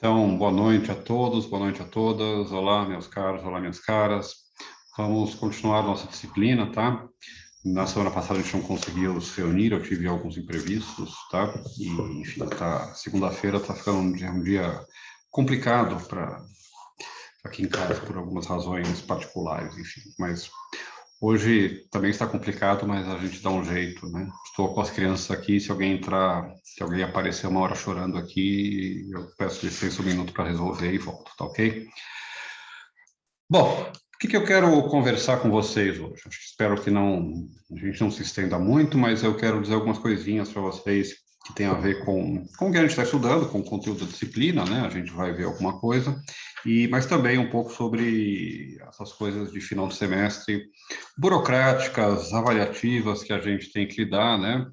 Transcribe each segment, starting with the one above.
Então, boa noite a todos, boa noite a todas. Olá, meus caros, olá, minhas caras. Vamos continuar nossa disciplina, tá? Na semana passada a gente não conseguiu se reunir, eu tive alguns imprevistos, tá? E, enfim, segunda-feira está ficando um dia complicado para aqui em casa por algumas razões particulares, enfim. Mas hoje também está complicado, mas a gente dá um jeito, né? Estou com as crianças aqui, se alguém aparecer uma hora chorando aqui, eu peço licença um minuto para resolver e volto, tá ok? Bom, o que eu quero conversar com vocês hoje? Espero que a gente não se estenda muito, mas eu quero dizer algumas coisinhas para vocês que tem a ver com o que a gente está estudando, com o conteúdo da disciplina, né? A gente vai ver alguma coisa, mas também um pouco sobre essas coisas de final de semestre, burocráticas, avaliativas que a gente tem que lidar, né?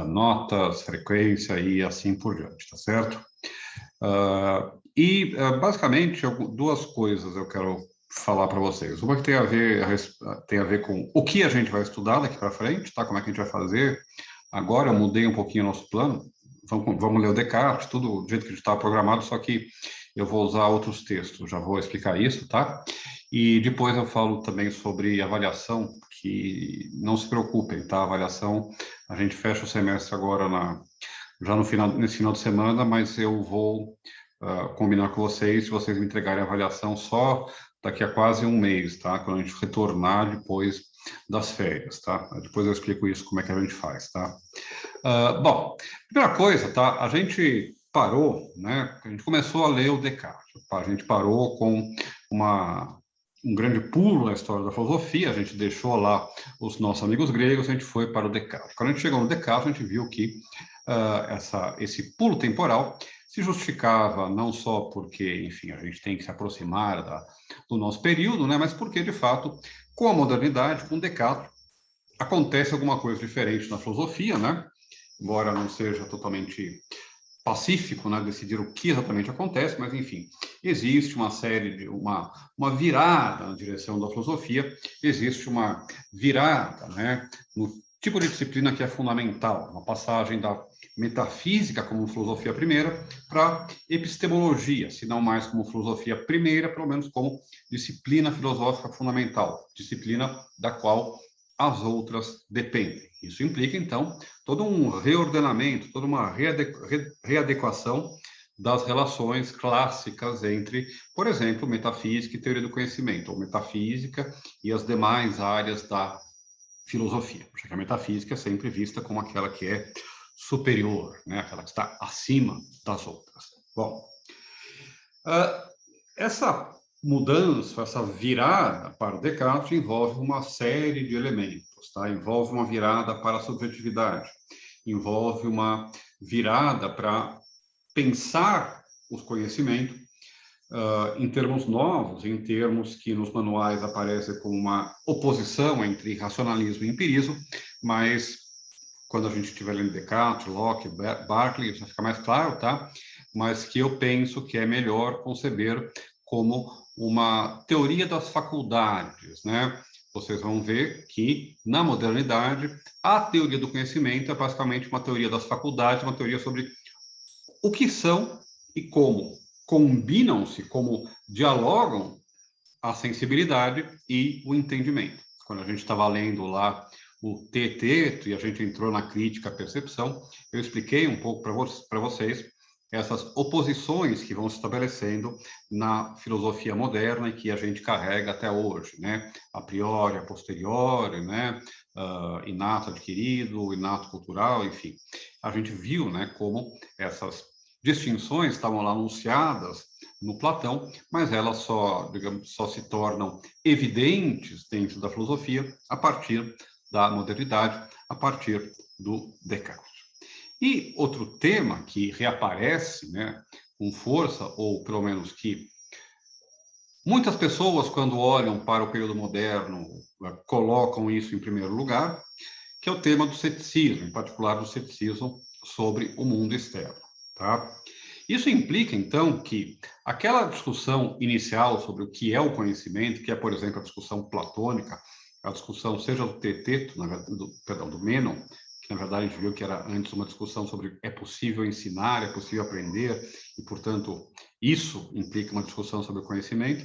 Notas, frequência e assim por diante, tá certo? Basicamente, duas coisas eu quero falar para vocês. Uma que tem a ver com o que a gente vai estudar daqui para frente, tá? Como é que a gente vai fazer. Agora eu mudei um pouquinho o nosso plano. Vamos ler o Descartes, tudo do jeito que a gente estava programado, só que eu vou usar outros textos, já vou explicar isso, tá? E depois eu falo também sobre avaliação, que não se preocupem, tá? Avaliação, a gente fecha o semestre agora nesse final de semana, mas eu vou combinar com vocês, se vocês me entregarem a avaliação só daqui a quase um mês, tá? Quando a gente retornar depois das férias, tá? Depois eu explico isso, como é que a gente faz, tá? Bom, primeira coisa, tá? A gente parou, né? A gente começou a ler o Descartes, tá? A gente parou com um grande pulo na história da filosofia, a gente deixou lá os nossos amigos gregos, a gente foi para o Descartes. Quando a gente chegou no Descartes, a gente viu que esse pulo temporal se justificava não só porque, enfim, a gente tem que se aproximar do nosso período, né? Mas porque, de fato, com a modernidade, com Descartes, acontece alguma coisa diferente na filosofia, né? Embora não seja totalmente pacífico, né, decidir o que exatamente acontece, mas, enfim, existe uma virada na direção da filosofia, existe uma virada, né, no tipo de disciplina que é fundamental, uma passagem da metafísica como filosofia primeira para epistemologia, se não mais como filosofia primeira, pelo menos como disciplina filosófica fundamental, disciplina da qual as outras dependem. Isso implica, então, todo um reordenamento, toda uma readequação das relações clássicas entre, por exemplo, metafísica e teoria do conhecimento, ou metafísica e as demais áreas da filosofia, porque a metafísica é sempre vista como aquela que é superior, né? Aquela que está acima das outras. Bom, essa mudança, essa virada para o Descartes envolve uma série de elementos, tá? Envolve uma virada para a subjetividade, envolve uma virada para pensar os conhecimentos em termos novos, em termos que nos manuais aparecem como uma oposição entre racionalismo e empirismo, mas quando a gente estiver lendo Descartes, Locke, Berkeley, isso vai ficar mais claro, tá? Mas que eu penso que é melhor conceber como uma teoria das faculdades, né? Vocês vão ver que, na modernidade, a teoria do conhecimento é basicamente uma teoria das faculdades, uma teoria sobre o que são e como combinam-se, como dialogam a sensibilidade e o entendimento. Quando a gente estava lendo lá o Teeteto e a gente entrou na crítica à percepção, eu expliquei um pouco para vocês essas oposições que vão se estabelecendo na filosofia moderna e que a gente carrega até hoje, né? A priori, a posteriori, né? Inato adquirido, inato cultural, enfim. A gente viu, né, como essas distinções estavam lá anunciadas no Platão, mas elas só se tornam evidentes dentro da filosofia a partir da modernidade, a partir do Descartes. E outro tema que reaparece, né, com força, ou pelo menos que muitas pessoas, quando olham para o período moderno, colocam isso em primeiro lugar, que é o tema do ceticismo, em particular do ceticismo sobre o mundo externo, tá? Isso implica, então, que aquela discussão inicial sobre o que é o conhecimento, que é, por exemplo, a discussão platônica, a discussão seja do Teeteto, do Menon, que na verdade a gente viu que era antes uma discussão sobre é possível ensinar, é possível aprender, e, portanto, isso implica uma discussão sobre o conhecimento.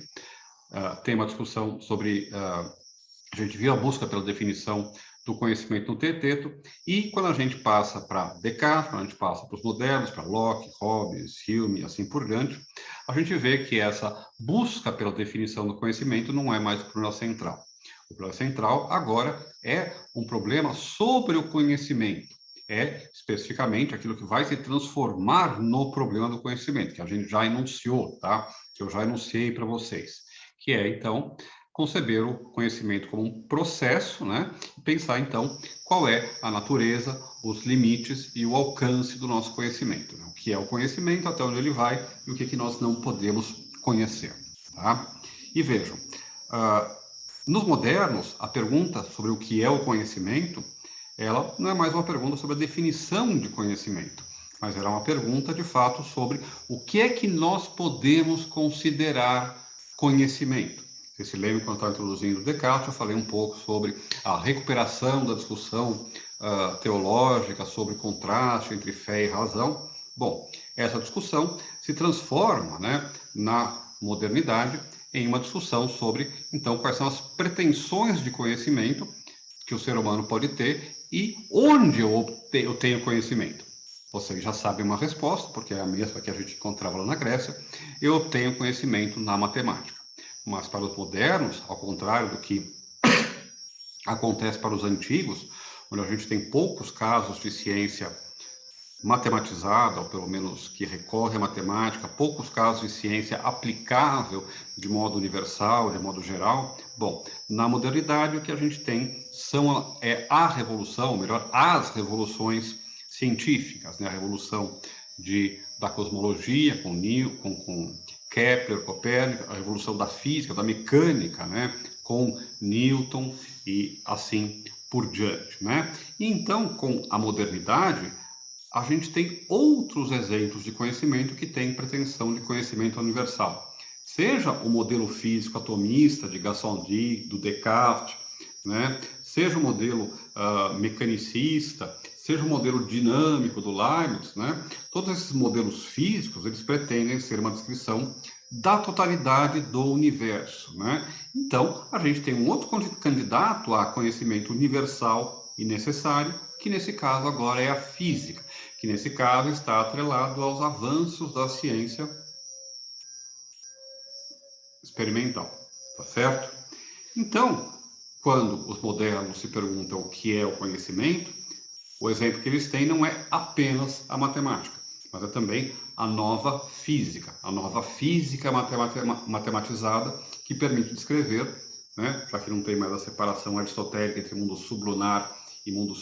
Tem uma discussão sobre, a gente viu a busca pela definição do conhecimento no teteto, e quando a gente passa para Descartes, quando a gente passa para os modernos, para Locke, Hobbes, Hume e assim por diante, a gente vê que essa busca pela definição do conhecimento não é mais o problema central. O problema central agora é um problema sobre o conhecimento, é especificamente aquilo que vai se transformar no problema do conhecimento, que a gente já enunciou, tá? Que eu já enunciei para vocês, que é, então, conceber o conhecimento como um processo, né? E pensar, então, qual é a natureza, os limites e o alcance do nosso conhecimento. Né? O que é o conhecimento, até onde ele vai e o que nós não podemos conhecer. Tá? E vejam, nos modernos, a pergunta sobre o que é o conhecimento, ela não é mais uma pergunta sobre a definição de conhecimento, mas era uma pergunta, de fato, sobre o que é que nós podemos considerar conhecimento. Você se lembra, quando eu estava introduzindo Descartes, eu falei um pouco sobre a recuperação da discussão teológica sobre contraste entre fé e razão. Bom, essa discussão se transforma, né, na modernidade em uma discussão sobre, então, quais são as pretensões de conhecimento que o ser humano pode ter e onde eu tenho conhecimento. Vocês já sabem uma resposta, porque é a mesma que a gente encontrava lá na Grécia. Eu tenho conhecimento na matemática. Mas para os modernos, ao contrário do que acontece para os antigos, onde a gente tem poucos casos de ciência matematizada, ou pelo menos que recorre à matemática, poucos casos de ciência aplicável de modo universal, de modo geral. Bom, na modernidade o que a gente tem são a revolução, ou melhor, as revoluções científicas, né? A revolução da cosmologia com Kepler, Copérnico, a revolução da física, da mecânica, né? Com Newton e assim por diante, né? E então, com a modernidade, a gente tem outros exemplos de conhecimento que têm pretensão de conhecimento universal. Seja o modelo físico atomista de Gassendi, do Descartes, né? Seja o modelo mecanicista, seja o modelo dinâmico do Leibniz, né? Todos esses modelos físicos, eles pretendem ser uma descrição da totalidade do universo, né? Então, a gente tem um outro candidato a conhecimento universal e necessário, que nesse caso agora é a física, que nesse caso está atrelado aos avanços da ciência experimental, tá certo? Então, quando os modernos se perguntam o que é o conhecimento, o exemplo que eles têm não é apenas a matemática, mas é também a nova física matematizada, que permite descrever, né, já que não tem mais a separação aristotélica entre mundo sublunar e mundo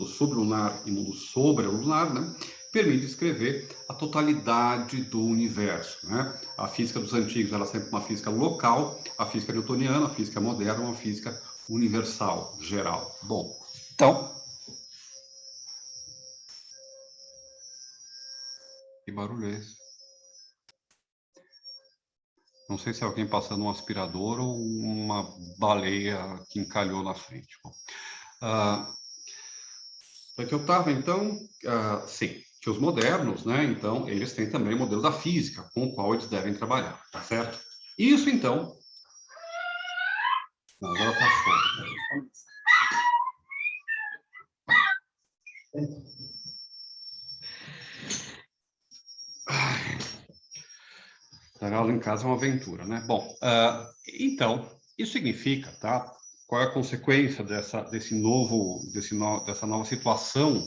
sublunar e mundo sobrelunar, né, permite descrever a totalidade do universo. Né? A física dos antigos era sempre uma física local, a física newtoniana, a física moderna, uma física universal, geral. Bom, então, que barulho é esse? Não sei se é alguém passando um aspirador ou uma baleia que encalhou na frente. Bom, daqui eu estava, então, sim, que os modernos, né, então, eles têm também o modelo da física com o qual eles devem trabalhar, tá certo? Isso, então... Não, agora está show. Dar aula em casa é uma aventura, né? Bom, então, isso significa, tá? Qual é a consequência dessa nova situação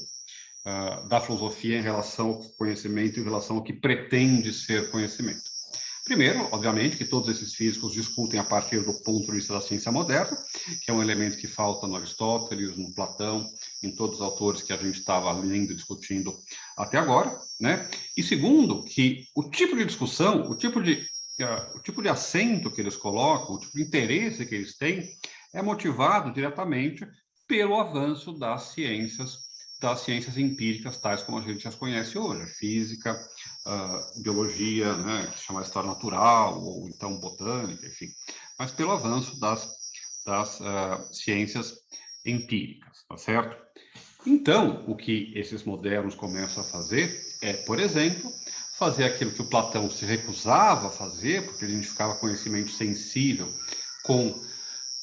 da filosofia em relação ao conhecimento, em relação ao que pretende ser conhecimento? Primeiro, obviamente, que todos esses físicos discutem a partir do ponto de vista da ciência moderna, que é um elemento que falta no Aristóteles, no Platão, em todos os autores que a gente estava lendo e discutindo até agora, né? E segundo, que o tipo de discussão, o tipo de acento que eles colocam, o tipo de interesse que eles têm, é motivado diretamente pelo avanço das ciências empíricas, tais como a gente as conhece hoje, física, biologia, né, que se chama história natural, ou então botânica, enfim, mas pelo avanço das ciências empíricas, tá certo? Então, o que esses modernos começam a fazer é, por exemplo, fazer aquilo que o Platão se recusava a fazer, porque ele identificava conhecimento sensível com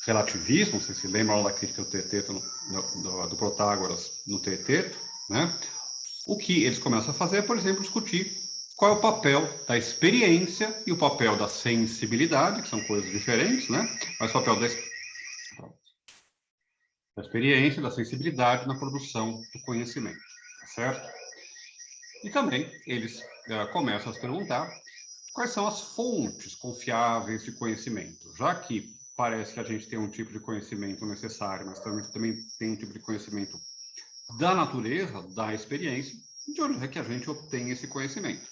relativismo. Vocês se lembram da crítica do Teeteto, do Protágoras no Teeteto, né? O que eles começam a fazer é, por exemplo, discutir qual é o papel da experiência e o papel da sensibilidade, que são coisas diferentes, né? Mas o papel da experiência e da sensibilidade na produção do conhecimento, tá certo? E também eles começam a se perguntar quais são as fontes confiáveis de conhecimento, já que parece que a gente tem um tipo de conhecimento necessário, mas também tem um tipo de conhecimento da natureza, da experiência, de onde é que a gente obtém esse conhecimento.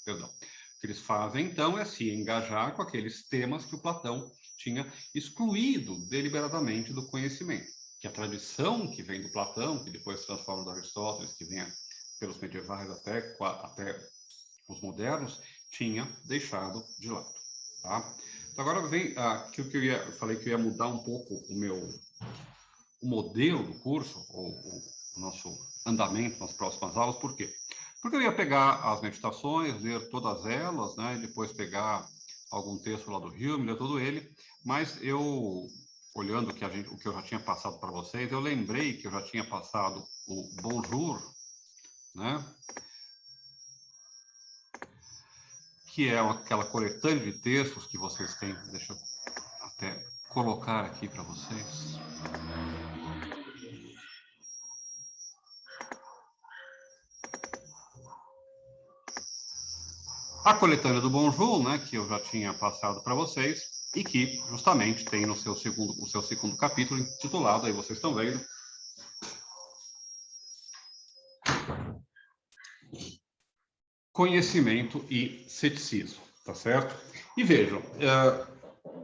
Perdão. O que eles fazem, então, é se engajar com aqueles temas que o Platão tinha excluído deliberadamente do conhecimento, que a tradição que vem do Platão, que depois se transforma do Aristóteles, que vem pelos medievais até os modernos, tinha deixado de lado. Tá? Então, agora vem aquilo que eu falei que eu ia mudar um pouco o modelo do curso, ou o nosso andamento nas próximas aulas. Por quê? Porque eu ia pegar as meditações, ler todas elas, né, e depois pegar algum texto lá do Hume, ler todo ele, mas eu, olhando o que eu já tinha passado para vocês, eu lembrei que eu já tinha passado o Bonjour, né, que é aquela coletânea de textos que vocês têm. Deixa eu até colocar aqui para vocês. A coletânea do Bonjour, né, que eu já tinha passado para vocês, e que justamente tem no seu segundo capítulo intitulado, aí vocês estão vendo, Conhecimento e Ceticismo, tá certo? E vejam,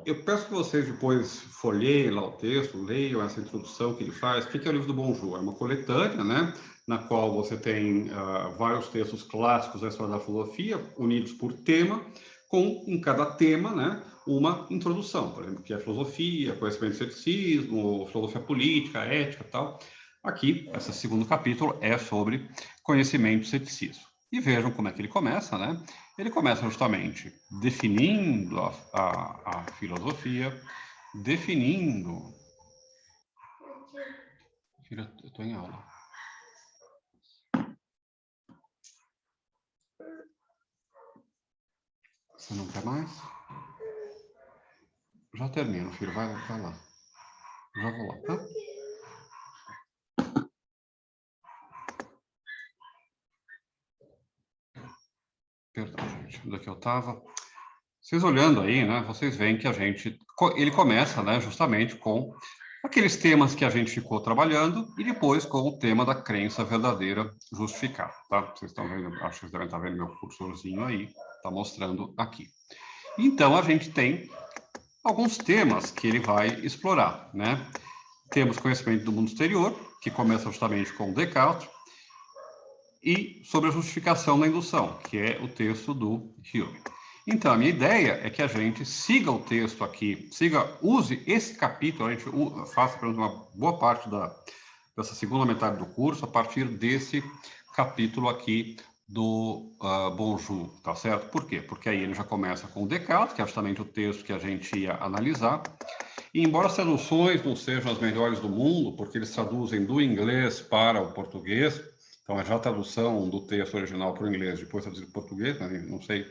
eu peço que vocês depois folheiem lá o texto, leiam essa introdução que ele faz. O que é o livro do Bonjour? É uma coletânea, né, na qual você tem vários textos clássicos da história da filosofia, unidos por tema, com, em cada tema, né, uma introdução, por exemplo, que é filosofia, conhecimento e ceticismo, filosofia política, ética e tal. Aqui, esse segundo capítulo é sobre conhecimento e ceticismo. E vejam como é que ele começa, né? Ele começa justamente definindo a filosofia, definindo... Filha, eu estou em aula. Você não quer mais? Já termino, filho. Vai lá. Já vou lá, tá? Perdão, gente. Onde é que eu estava? Vocês olhando aí, né? Vocês veem que ele começa, né? Justamente com aqueles temas que a gente ficou trabalhando e depois com o tema da crença verdadeira justificada, tá? Vocês estão vendo, acho que vocês devem estar vendo meu cursorzinho aí, tá mostrando aqui. Então, a gente tem alguns temas que ele vai explorar, né? Temos conhecimento do mundo exterior, que começa justamente com Descartes, e sobre a justificação da indução, que é o texto do Hume. Então, a minha ideia é que a gente siga o texto aqui, use esse capítulo, a gente faça uma boa parte dessa segunda metade do curso a partir desse capítulo aqui do Bonjour, tá certo? Por quê? Porque aí ele já começa com Descartes, que é justamente o texto que a gente ia analisar, e embora as traduções não sejam as melhores do mundo, porque eles traduzem do inglês para o português, então é já a tradução do texto original para o inglês, depois traduzido para o português, né? Não sei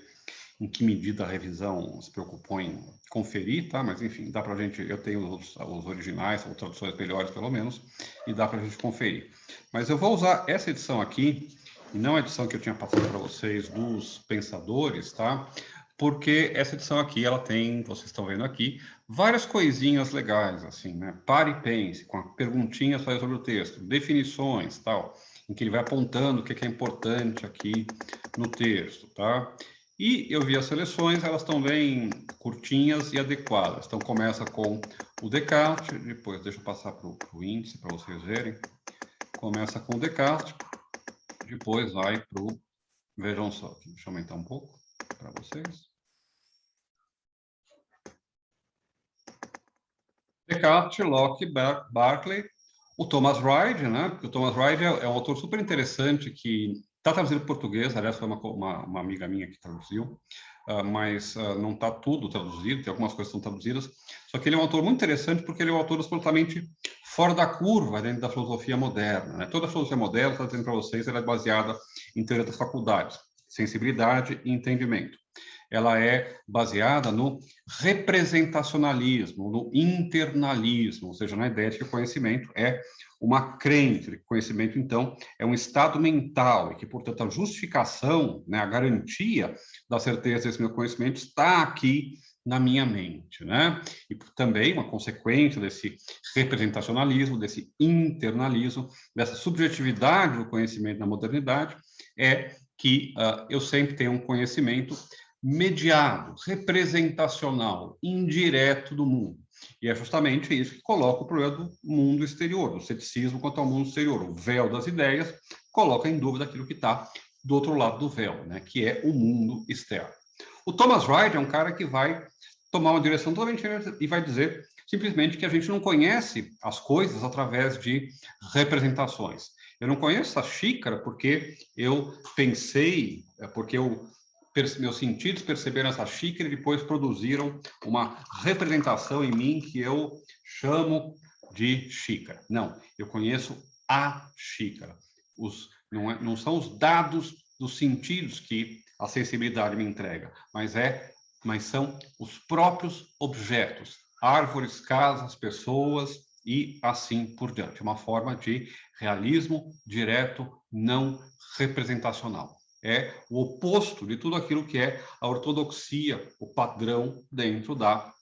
em que medida a revisão se preocupou em conferir, tá? Mas enfim, dá para a gente, eu tenho os originais, ou traduções melhores pelo menos, e dá para a gente conferir. Mas eu vou usar essa edição aqui, e não a edição que eu tinha passado para vocês dos pensadores, tá? Porque essa edição aqui, ela tem, vocês estão vendo aqui, várias coisinhas legais, assim, né? Pare e pense, com perguntinhas sobre o texto, definições, tal, em que ele vai apontando o que é importante aqui no texto, tá? E eu vi as seleções, elas estão bem curtinhas e adequadas. Então, começa com o Descartes, depois deixa eu passar para o índice para vocês verem. Começa com o Descartes, depois vai para o... Vejam só, aqui, deixa eu aumentar um pouco para vocês. Descartes, Locke, Berkeley, O Thomas Reid, né? Porque o Thomas Reid é um autor super interessante que está traduzido para português, aliás, foi uma amiga minha que traduziu, mas não está tudo traduzido, tem algumas coisas que estão traduzidas, só que ele é um autor muito interessante porque ele é um autor absolutamente fora da curva dentro da filosofia moderna, né? Toda a filosofia moderna, está dizendo para vocês, ela é baseada em teoria das faculdades, sensibilidade e entendimento. Ela é baseada no representacionalismo, no internalismo, ou seja, na ideia de que o conhecimento é uma crença, que o conhecimento, então, é um estado mental, e que, portanto, a justificação, né, a garantia da certeza desse meu conhecimento está aqui na minha mente, né? E também uma consequência desse representacionalismo, desse internalismo, dessa subjetividade do conhecimento na modernidade, é que eu sempre tenho um conhecimento mediado, representacional, indireto do mundo. E é justamente isso que coloca o problema do mundo exterior, do ceticismo quanto ao mundo exterior. O véu das ideias coloca em dúvida aquilo que está do outro lado do véu, né, que é o mundo externo. O Thomas Reid é um cara que vai tomar uma direção totalmente diferente e vai dizer simplesmente que a gente não conhece as coisas através de representações. Eu não conheço a xícara porque eu pensei, porque meus sentidos perceberam essa xícara e depois produziram uma representação em mim que eu chamo de xícara. Não, eu conheço a xícara. Não são os dados dos sentidos que a sensibilidade me entrega, mas são os próprios objetos, árvores, casas, pessoas e assim por diante. Uma forma de realismo direto, não representacional. É o oposto de tudo aquilo que é a ortodoxia, o padrão dentro da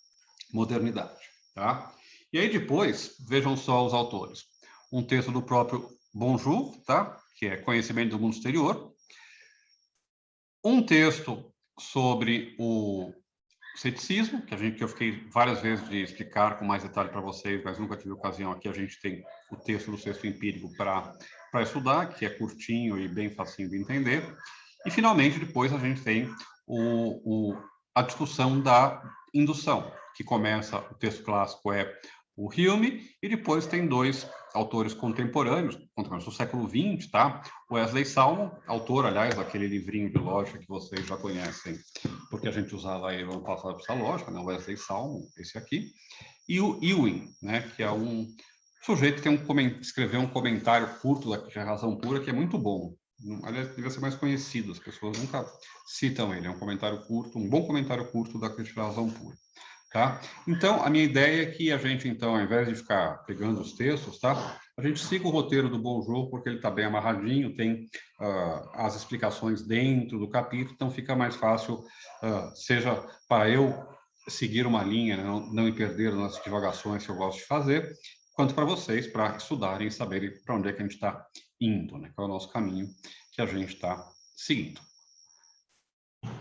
modernidade. Tá? E aí depois, vejam só os autores. Um texto do próprio Bonjour, tá? Que é Conhecimento do Mundo Exterior. Um texto sobre o ceticismo, que eu fiquei várias vezes de explicar com mais detalhe para vocês, mas nunca tive ocasião aqui. A gente tem o texto do Sexto Empírico para estudar, que é curtinho e bem facinho de entender. E, finalmente, depois a gente tem a discussão da indução, que começa, o texto clássico é o Hume, e depois tem dois autores contemporâneos do século XX, tá? Wesley Salmon, autor, aliás, daquele livrinho de lógica que vocês já conhecem, porque a gente usava ele no ano passado para essa lógica, né? Wesley Salmon, esse aqui, e o Ewing, né? Que é um sujeito que escreveu um comentário curto da Razão Pura, que é muito bom. Aliás, devia ser mais conhecido, as pessoas nunca citam ele. É um comentário curto, um bom comentário curto da Razão Pura. Tá? Então, a minha ideia é que a gente, então, ao invés de ficar pegando os textos, tá? A gente siga o roteiro do Bonjour, porque ele está bem amarradinho, tem as explicações dentro do capítulo, então fica mais fácil, seja para eu seguir uma linha, né, não me perder nas divagações que eu gosto de fazer, quanto para vocês, para estudarem e saberem para onde é que a gente está indo, né? Qual é o nosso caminho que a gente está seguindo.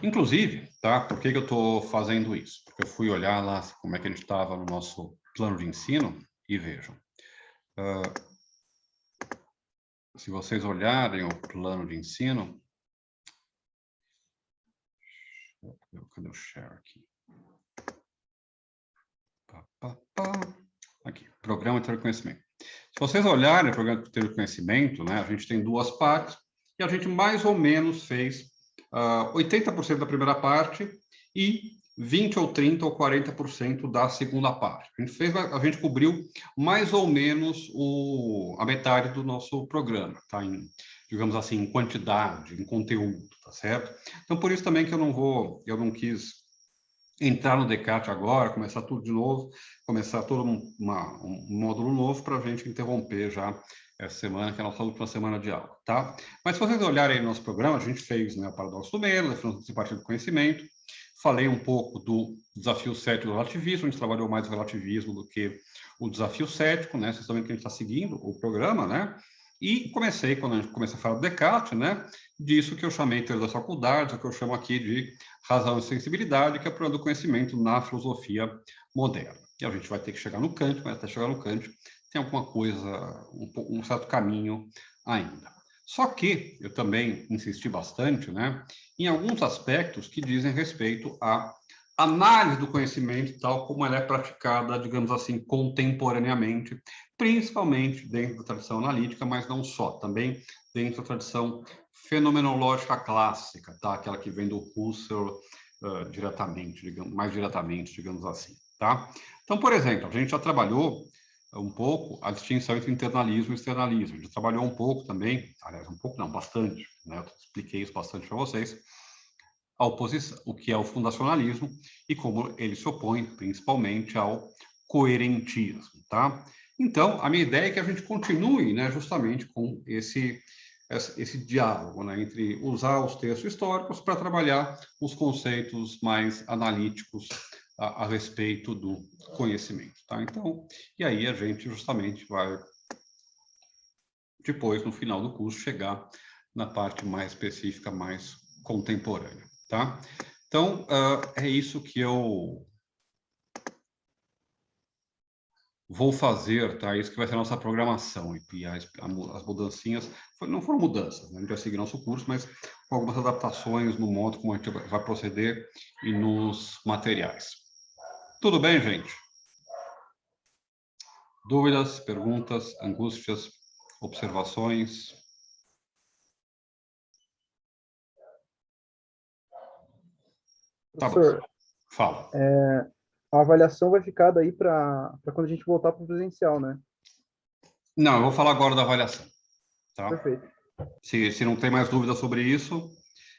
Inclusive, tá? Por que eu estou fazendo isso? Porque eu fui olhar lá como é que a gente estava no nosso plano de ensino e vejam. Se vocês olharem o plano de ensino... Cadê o share aqui? Aqui, Programa de Conhecimento. Se vocês olharem o Programa de Conhecimento, né, a gente tem duas partes, e a gente mais ou menos fez 80% da primeira parte e 20% ou 30% ou 40% da segunda parte. A gente cobriu mais ou menos a metade do nosso programa, tá? Digamos assim, em quantidade, em conteúdo, tá certo? Então, por isso também que eu não quis entrar no Descartes agora, começar tudo de novo, começar todo um módulo novo para a gente interromper já essa semana, que é a nossa última semana de aula, tá? Mas se vocês olharem no nosso programa, a gente fez, né, o paradoxo do medo, a simpatia do conhecimento, falei um pouco do desafio cético do relativismo, a gente trabalhou mais o relativismo do que o desafio cético, né? Vocês estão vendo que a gente está seguindo o programa, né? E quando a gente começa a falar do Descartes, né? Disso que eu chamei de teoria das faculdades, o que eu chamo aqui de razão e sensibilidade, que é o problema do conhecimento na filosofia moderna. E a gente vai ter que chegar no Kant, mas até chegar no Kant tem alguma coisa, um certo caminho ainda. Só que eu também insisti bastante, né, em alguns aspectos que dizem respeito à análise do conhecimento, tal como ela é praticada, digamos assim, contemporaneamente, principalmente dentro da tradição analítica, mas não só, também dentro da tradição fenomenológica clássica, tá? Aquela que vem do Husserl diretamente, mais diretamente, digamos assim, tá? Então, por exemplo, a gente já trabalhou um pouco a distinção entre internalismo e externalismo. A gente trabalhou um pouco também, aliás, um pouco não, bastante, né? Eu expliquei isso bastante para vocês, a oposição, o que é o fundacionalismo e como ele se opõe principalmente ao coerentismo, tá? Então, a minha ideia é que a gente continue, né, justamente com esse diálogo, né, entre usar os textos históricos para trabalhar os conceitos mais analíticos a respeito do conhecimento, tá? Então, e aí a gente justamente vai depois, no final do curso, chegar na parte mais específica, mais contemporânea, tá? Então, é isso que eu vou fazer, tá? Isso que vai ser a nossa programação. E as mudancinhas não foram mudanças, né? A gente vai seguir nosso curso, mas com algumas adaptações no modo como a gente vai proceder e nos materiais. Tudo bem, gente? Dúvidas, perguntas, angústias, observações? Professor, tá bom. Fala. A avaliação vai ficar daí para quando a gente voltar para o presencial, né? Não, eu vou falar agora da avaliação. Tá? Perfeito. Se não tem mais dúvida sobre isso,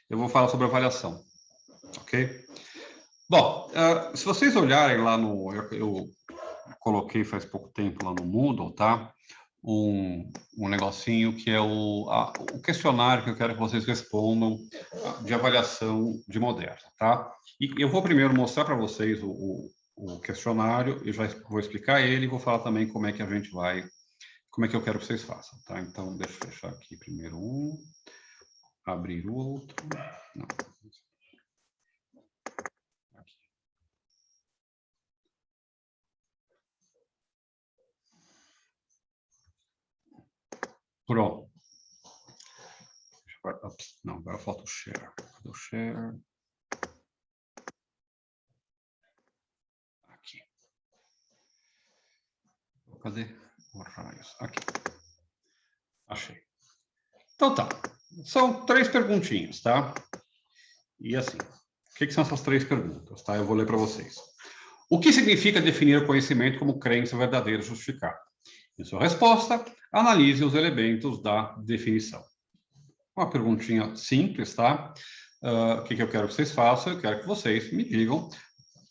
eu vou falar sobre a avaliação. Ok? Bom, se vocês olharem lá no... Eu coloquei faz pouco tempo lá no Moodle, tá? Um negocinho que é o questionário que eu quero que vocês respondam de avaliação de Moderna, tá? E eu vou primeiro mostrar para vocês o questionário, eu já vou explicar ele e vou falar também como é que a gente vai, como é que eu quero que vocês façam, tá? Então, deixa eu fechar aqui primeiro um, abrir o outro. Não. Aqui. Pronto. Não, agora falta o share. Cadê o share? Aqui. Cadê o raios? Aqui. Achei. Então tá. São 3 perguntinhas, tá? E assim, o que são essas 3 perguntas, tá? Eu vou ler para vocês. O que significa definir o conhecimento como crença verdadeira justificada? Em sua resposta, analise os elementos da definição. Uma perguntinha simples, tá? O que eu quero que vocês façam? Eu quero que vocês me digam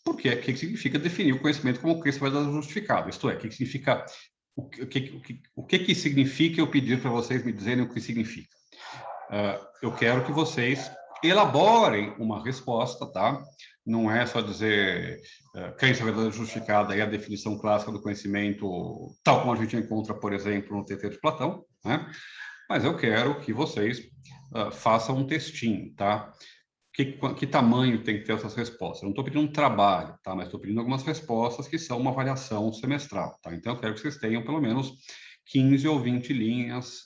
o que significa definir o conhecimento como crença verdadeira justificada. Isto é, o que significa... O que significa eu pedir para vocês me dizerem o que significa? Eu quero que vocês elaborem uma resposta, tá? Não é só dizer crença verdadeira justificada é a definição clássica do conhecimento, tal como a gente encontra, por exemplo, no TT de Platão, né? Mas eu quero que vocês façam um textinho, tá? Que tamanho tem que ter essas respostas? Eu não estou pedindo um trabalho, tá? Mas estou pedindo algumas respostas que são uma avaliação semestral, tá? Então, eu quero que vocês tenham pelo menos 15 ou 20 linhas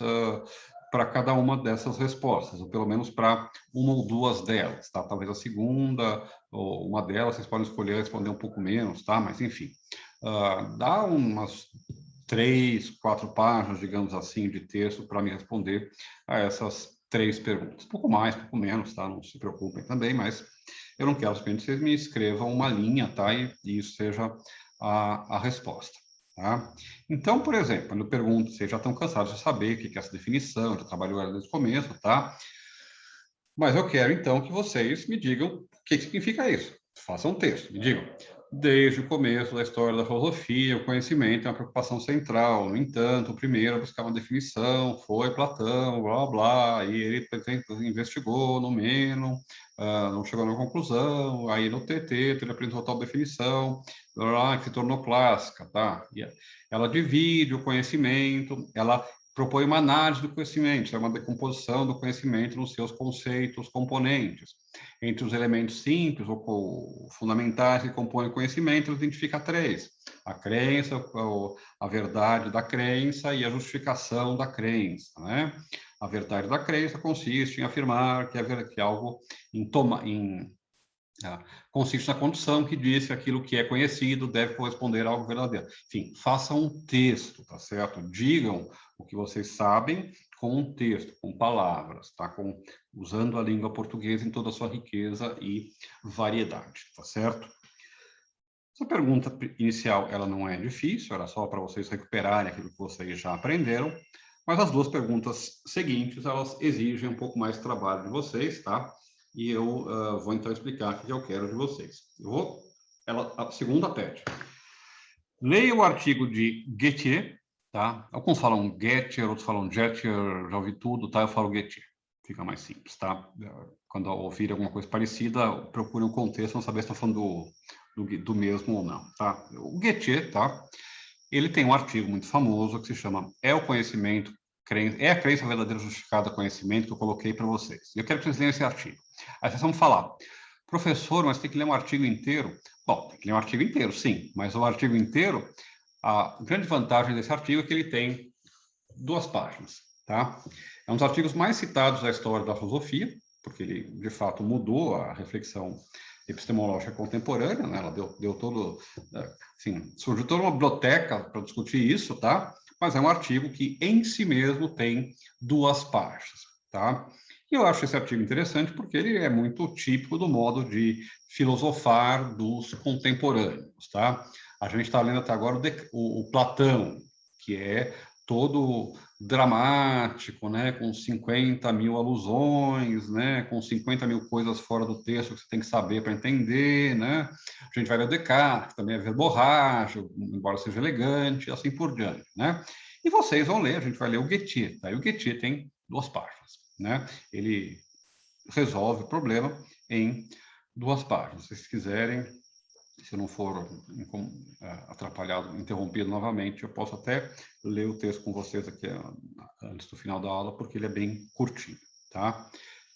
para cada uma dessas respostas, ou pelo menos para uma ou duas delas, tá? Talvez a segunda ou uma delas, vocês podem escolher responder um pouco menos, tá? Mas, enfim, dá umas 3, 4 páginas, digamos assim, de texto para me responder a essas 3 perguntas. Pouco mais, pouco menos, tá? Não se preocupem também, mas eu não quero simplesmente que vocês me escrevam uma linha, tá? E isso seja a resposta, tá? Então, por exemplo, quando eu pergunto, vocês já estão cansados de saber o que é essa definição, já trabalhou ela desde o começo, tá? Mas eu quero, então, que vocês me digam o que significa isso. Façam um texto, me digam. Desde o começo da história da filosofia, o conhecimento é uma preocupação central. No entanto, o primeiro a buscar uma definição foi Platão, blá, blá, e ele investigou no Meno, não chegou a uma conclusão, aí no TT, ele apresentou tal definição, blá, que se tornou clássica, tá? E ela divide o conhecimento, ela propõe uma análise do conhecimento, é uma decomposição do conhecimento nos seus conceitos componentes. Entre os elementos simples ou fundamentais que compõem o conhecimento, ele identifica 3. A crença, a verdade da crença e a justificação da crença, né? A verdade da crença consiste em afirmar que algo consiste na condição que diz que aquilo que é conhecido deve corresponder a algo verdadeiro. Enfim, façam um texto, tá certo? Digam o que vocês sabem com um texto, com palavras, tá? Usando a língua portuguesa em toda a sua riqueza e variedade, tá certo? Essa pergunta inicial, ela não é difícil, era só para vocês recuperarem aquilo que vocês já aprenderam, mas as duas perguntas seguintes, elas exigem um pouco mais de trabalho de vocês, tá? E eu vou então explicar o que eu quero de vocês. A segunda pede. Leia o artigo de Gettier, tá? Alguns falam Gettier, outros falam Gettier, já ouvi tudo, tá? Eu falo Gettier, fica mais simples, tá? Quando ouvir alguma coisa parecida, procure um contexto, não saber se está falando do mesmo ou não, tá? O Gettier, tá? Ele tem um artigo muito famoso que se chama É o Conhecimento, é a crença verdadeira justificada conhecimento, que eu coloquei para vocês. Eu quero que vocês leiam esse artigo. Aí vocês vão falar, professor, mas tem que ler um artigo inteiro? Bom, tem que ler um artigo inteiro, sim, mas o artigo inteiro, a grande vantagem desse artigo é que ele tem 2 páginas, tá? É um dos artigos mais citados da história da filosofia, porque ele, de fato, mudou a reflexão epistemológica contemporânea, né? Ela deu todo, assim, surgiu toda uma biblioteca para discutir isso, tá? Mas é um artigo que, em si mesmo, tem 2 páginas, tá? E eu acho esse artigo interessante porque ele é muito típico do modo de filosofar dos contemporâneos, tá? A gente está lendo até agora o Platão, que é todo dramático, né, com 50 mil alusões, né, com 50 mil coisas fora do texto que você tem que saber para entender, né? A gente vai ler o Descartes, que também é verborrágico, embora seja elegante, e assim por diante, né? E vocês vão ler, a gente vai ler o Gettier, tá? E o Gettier tem 2 páginas, né? Ele resolve o problema em 2 páginas. Se vocês quiserem, se eu não for atrapalhado, interrompido novamente, eu posso até ler o texto com vocês aqui antes do final da aula, porque ele é bem curtinho, tá?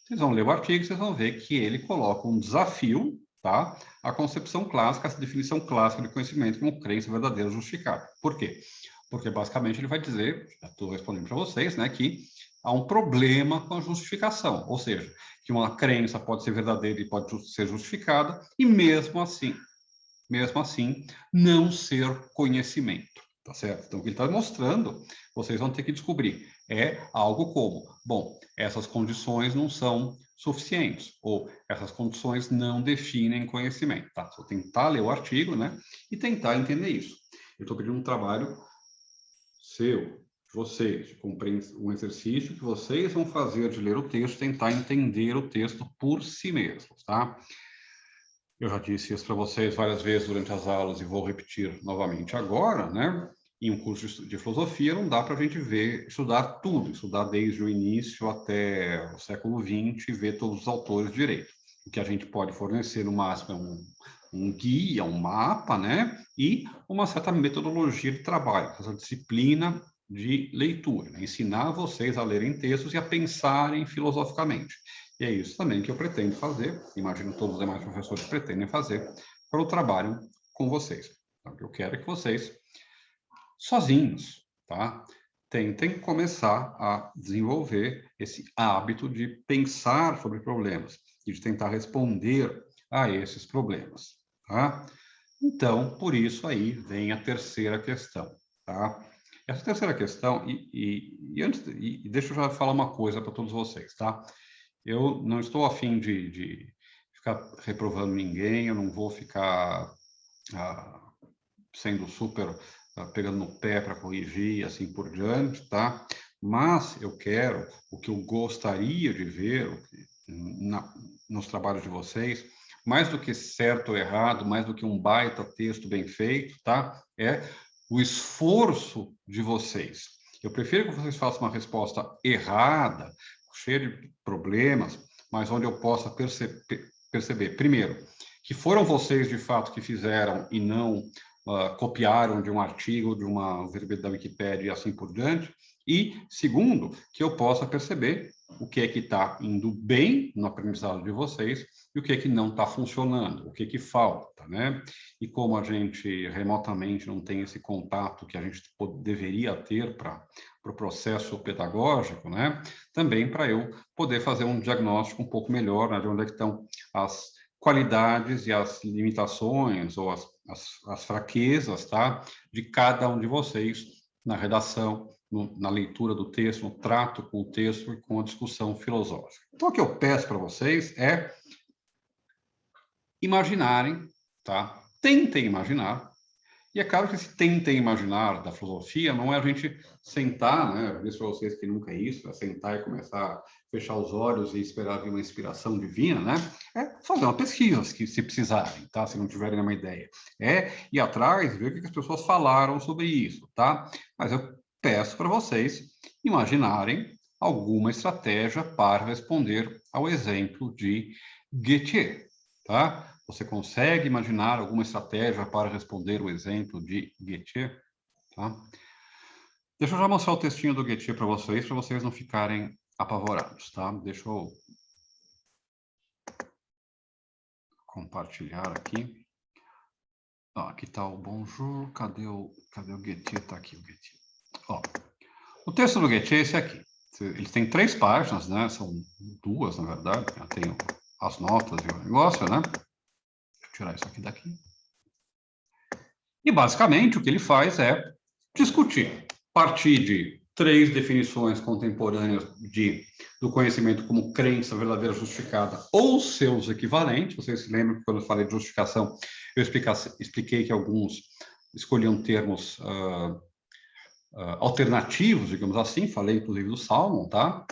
Vocês vão ler o artigo e vocês vão ver que ele coloca um desafio, tá? A concepção clássica, essa definição clássica de conhecimento como crença verdadeira justificada. Por quê? Porque, basicamente, ele vai dizer, já estou respondendo para vocês, né, que há um problema com a justificação, ou seja, que uma crença pode ser verdadeira e pode ser justificada, e mesmo assim, não ser conhecimento, tá certo? Então, o que ele está mostrando, vocês vão ter que descobrir, é algo como, bom, essas condições não são suficientes, ou essas condições não definem conhecimento, tá? Vou tentar ler o artigo, né, e tentar entender isso. Eu estou pedindo um trabalho seu, de vocês, de um exercício que vocês vão fazer de ler o texto, tentar entender o texto por si mesmos, tá? Eu já disse isso para vocês várias vezes durante as aulas e vou repetir novamente agora, né? Em um curso de filosofia não dá para a gente estudar tudo, estudar desde o início até o século XX e ver todos os autores direito. O que a gente pode fornecer no máximo é um guia, um mapa, né? E uma certa metodologia de trabalho, essa disciplina de leitura, né? Ensinar vocês a lerem textos e a pensarem filosoficamente. E é isso também que eu pretendo fazer, imagino todos os demais professores pretendem fazer, para o trabalho com vocês. Então, o que eu quero é que vocês, sozinhos, tá? Tentem começar a desenvolver esse hábito de pensar sobre problemas e de tentar responder a esses problemas, tá? Então, por isso aí vem a terceira questão, tá? Essa terceira questão, deixa eu já falar uma coisa para todos vocês, tá? Eu não estou afim de ficar reprovando ninguém, eu não vou ficar sendo super pegando no pé para corrigir e assim por diante, tá? Mas eu quero, o que eu gostaria de ver nos trabalhos de vocês, mais do que certo ou errado, mais do que um baita texto bem feito, tá? É o esforço de vocês. Eu prefiro que vocês façam uma resposta errada, cheia de problemas, mas onde eu possa perceber, primeiro, que foram vocês, de fato, que fizeram e não copiaram de um artigo, de uma verbete da Wikipédia e assim por diante. E, segundo, que eu possa perceber o que é que está indo bem no aprendizado de vocês e o que é que não está funcionando, o que é que falta, né? E como a gente remotamente não tem esse contato que a gente deveria ter para o processo pedagógico, né? Também para eu poder fazer um diagnóstico um pouco melhor, né, de onde é que estão as qualidades e as limitações ou as fraquezas, tá? De cada um de vocês na redação, na leitura do texto, no trato com o texto e com a discussão filosófica. Então, o que eu peço para vocês é imaginarem, tá? Tentem imaginar. E é claro que esse tentem imaginar da filosofia não é a gente sentar, né? Eu disse para vocês que nunca é isso, é sentar e começar a fechar os olhos e esperar vir uma inspiração divina, né? É fazer uma pesquisa, se precisarem, tá? Se não tiverem nenhuma ideia. É ir atrás e ver o que as pessoas falaram sobre isso, tá? Mas eu peço para vocês imaginarem alguma estratégia para responder ao exemplo de Goethe, tá? Você consegue imaginar alguma estratégia para responder o exemplo de Goethe? Tá? Deixa eu já mostrar o textinho do Goethe para vocês não ficarem apavorados, tá? Deixa eu compartilhar aqui. Ó, aqui está o bonjour. Cadê o Goethe? Está aqui o Goethe. Ó, o texto do Goethe é esse aqui. Ele tem 3 páginas, né? São 2, na verdade. Eu tenho as notas e o negócio, né? Tirar isso aqui daqui. E, basicamente, o que ele faz é discutir, partir de 3 definições contemporâneas do conhecimento como crença verdadeira justificada ou seus equivalentes. Vocês se lembram que quando eu falei de justificação, eu expliquei que alguns escolhiam termos alternativos, digamos assim, falei inclusive do Salmon, tá?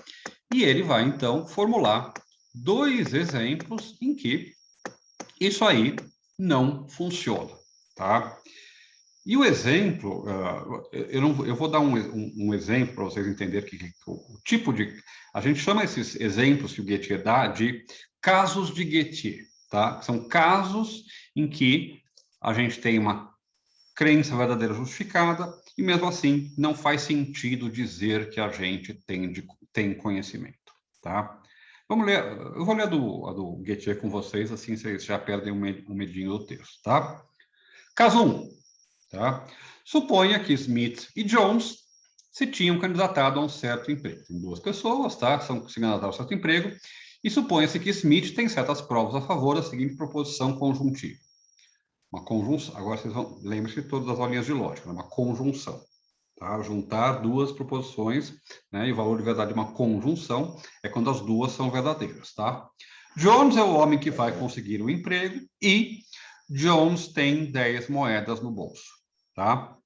E ele vai, então, formular 2 exemplos em que isso aí não funciona, tá? E o exemplo, eu vou dar um exemplo para vocês entenderem o tipo de... A gente chama esses exemplos que o Goethe dá de casos de Goethe, tá? São casos em que a gente tem uma crença verdadeira justificada e, mesmo assim, não faz sentido dizer que a gente tem conhecimento, tá? Vamos ler, eu vou ler a do Goethe com vocês, assim vocês já perdem um medinho do texto, tá? Caso 1. Tá? Suponha que Smith e Jones se tinham candidatado a um certo emprego. Tem 2 pessoas, tá? Se candidataram a um certo emprego, e suponha-se que Smith tem certas provas a favor da seguinte proposição conjuntiva. Uma conjunção, agora vocês vão, lembre-se de todas as aulinhas de lógica, né? Uma conjunção. Tá? Juntar 2 proposições, né? E o valor de verdade de uma conjunção é quando as 2 são verdadeiras, tá? Jones é o homem que vai conseguir o emprego e Jones tem 10 moedas no bolso. Tá?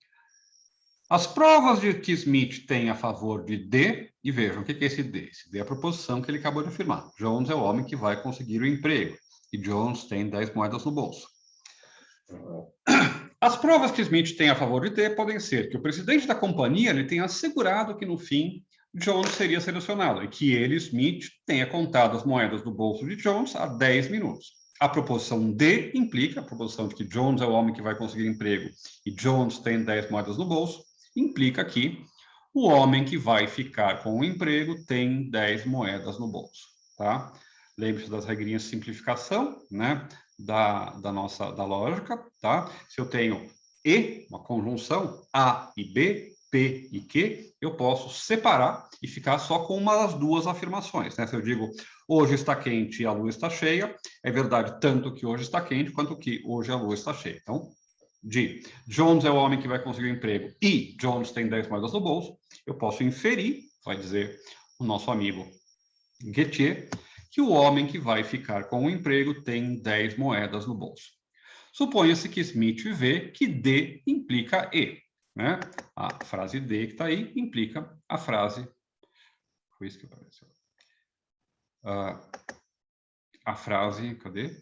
As provas de que Smith tem a favor de D, e vejam, o que é esse D? Esse D é a proposição que ele acabou de afirmar. Jones é o homem que vai conseguir o emprego, e Jones tem 10 moedas no bolso. As provas que Smith tem a favor de D podem ser que o presidente da companhia ele tenha assegurado que, no fim, Jones seria selecionado, e que ele, Smith, tenha contado as moedas do bolso de Jones há 10 minutos. A proposição D implica, a proposição de que Jones é o homem que vai conseguir emprego e Jones tem 10 moedas no bolso, implica que o homem que vai ficar com o emprego tem 10 moedas no bolso, tá? Lembre-se das regrinhas de simplificação, né? Da lógica, tá? Se eu tenho E, uma conjunção, A e B, P e Q, eu posso separar e ficar só com uma das 2 afirmações, né? Se eu digo hoje está quente e a lua está cheia, é verdade tanto que hoje está quente quanto que hoje a lua está cheia. Então, Jones é o homem que vai conseguir um emprego e Jones tem 10 moedas no bolso, eu posso inferir, vai dizer o nosso amigo Goethe, que o homem que vai ficar com o emprego tem 10 moedas no bolso. Suponha-se que Smith vê que D implica E, né? A frase D que está aí implica a frase... Foi isso que apareceu. A frase, cadê?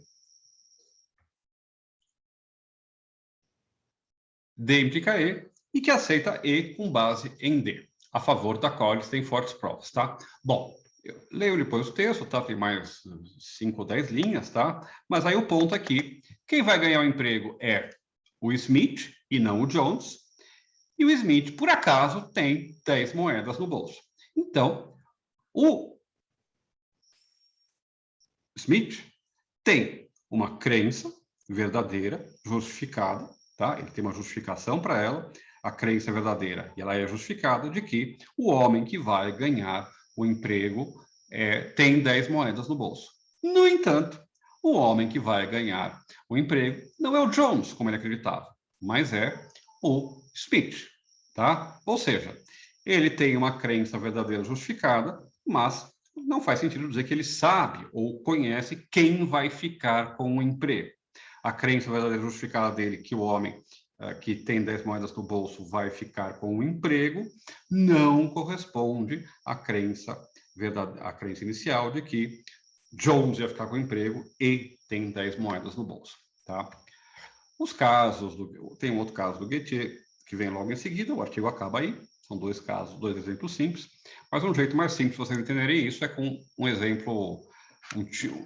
D implica E, e que aceita E com base em D, a favor da qual eles têm fortes provas, tá? Bom, eu leio depois o texto, tá? Tem mais 5 ou 10 linhas, tá? Mas aí o ponto aqui, quem vai ganhar o emprego é o Smith e não o Jones, e o Smith, por acaso, tem 10 moedas no bolso. Então, o Smith tem uma crença verdadeira, justificada, tá? Ele tem uma justificação para ela, a crença é verdadeira e ela é justificada de que o homem que vai ganhar o emprego tem 10 moedas no bolso. No entanto, o homem que vai ganhar o emprego não é o Jones, como ele acreditava, mas é o Smith, tá? Ou seja, ele tem uma crença verdadeira justificada, mas não faz sentido dizer que ele sabe ou conhece quem vai ficar com o emprego. A crença verdadeira justificada dele, que o homem que tem 10 moedas no bolso vai ficar com o emprego, não corresponde à crença inicial de que Jones ia ficar com o emprego e tem 10 moedas no bolso, tá? Os casos, tem um outro caso do Gettier, que vem logo em seguida, o artigo acaba aí, são dois casos, dois exemplos simples, mas um jeito mais simples de vocês entenderem isso é com um exemplo,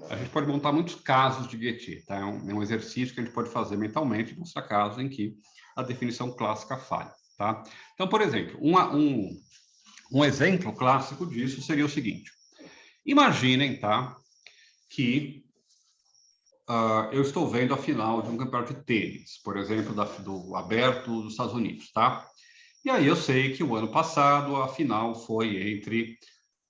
a gente pode montar muitos casos de Gettier, tá? É um exercício que a gente pode fazer mentalmente, mostrar casos em que a definição clássica falha, tá? Então, por exemplo, um exemplo clássico disso seria o seguinte, imaginem, tá, que eu estou vendo a final de um campeonato de tênis, por exemplo, do Aberto dos Estados Unidos, tá? E aí eu sei que o ano passado a final foi entre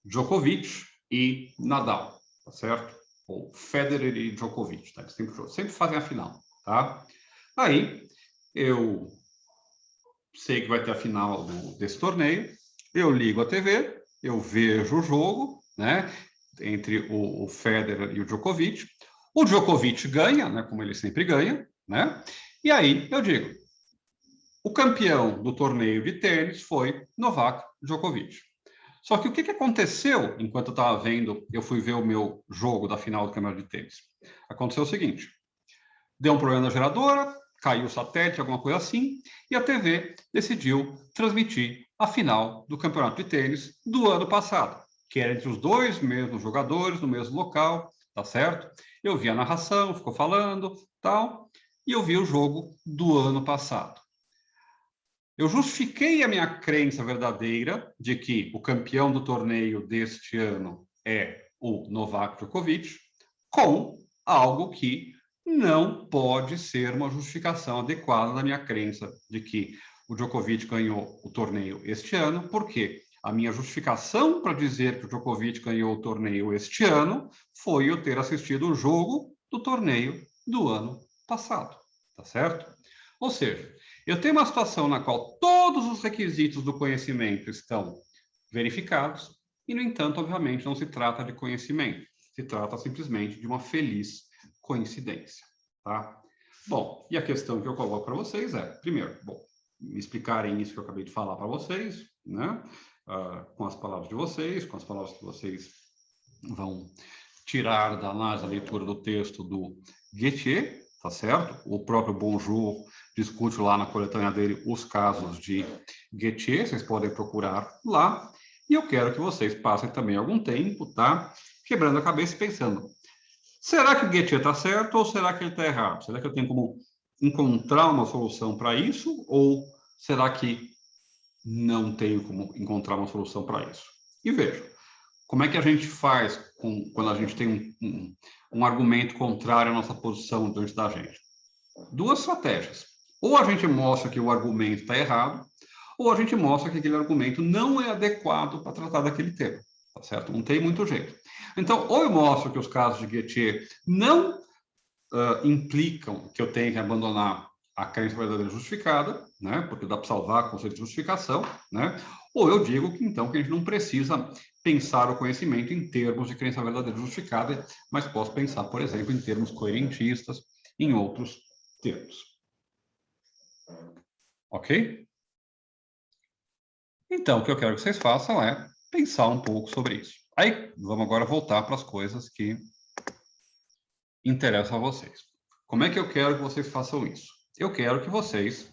Djokovic e Nadal, tá certo? Ou Federer e Djokovic, tá? Eles sempre fazem a final, tá? Aí eu sei que vai ter a final desse torneio, eu ligo a TV, eu vejo o jogo, né? Entre o Federer e o Djokovic. O Djokovic ganha, né? Como ele sempre ganha, né? E aí eu digo, o campeão do torneio de tênis foi Novak Djokovic. Só que o que aconteceu enquanto eu estava vendo, eu fui ver o meu jogo da final do campeonato de tênis? Aconteceu o seguinte, deu um problema na geradora, caiu o satélite, alguma coisa assim, e a TV decidiu transmitir a final do campeonato de tênis do ano passado, que era entre os dois mesmos jogadores, no mesmo local, tá certo? Eu vi a narração, ficou falando, tal, e eu vi o jogo do ano passado. Eu justifiquei a minha crença verdadeira de que o campeão do torneio deste ano é o Novak Djokovic com algo que não pode ser uma justificação adequada da minha crença de que o Djokovic ganhou o torneio este ano, porque a minha justificação para dizer que o Djokovic ganhou o torneio este ano foi eu ter assistido o jogo do torneio do ano passado, tá certo? Ou seja, eu tenho uma situação na qual todos os requisitos do conhecimento estão verificados e, no entanto, obviamente, não se trata de conhecimento, se trata simplesmente de uma feliz coincidência, tá? Bom, e a questão que eu coloco para vocês é, primeiro, bom, me explicarem isso que eu acabei de falar para vocês, né? Com as palavras de vocês, com as palavras que vocês vão tirar da análise, da leitura do texto do Gettier, tá certo? O próprio Bonjour discute lá na coletânea dele os casos de Gettier, vocês podem procurar lá. E eu quero que vocês passem também algum tempo, tá? Quebrando a cabeça e pensando, será que o Gettier está certo ou será que ele está errado? Será que eu tenho como encontrar uma solução para isso ou será que não tenho como encontrar uma solução para isso? E veja, como é que a gente faz quando a gente tem um argumento contrário à nossa posição diante da gente? Duas estratégias. Ou a gente mostra que o argumento está errado, ou a gente mostra que aquele argumento não é adequado para tratar daquele tema, tá certo? Não tem muito jeito. Então, ou eu mostro que os casos de Gettier não implicam que eu tenho que abandonar a crença verdadeira justificada, né? Porque dá para salvar o conceito de justificação, né? Ou eu digo que então que a gente não precisa pensar o conhecimento em termos de crença verdadeira justificada, mas posso pensar, por exemplo, em termos coerentistas, em outros termos. Ok? Então, o que eu quero que vocês façam é pensar um pouco sobre isso. Aí, vamos agora voltar para as coisas que interessam a vocês. Como é que eu quero que vocês façam isso? Eu quero que vocês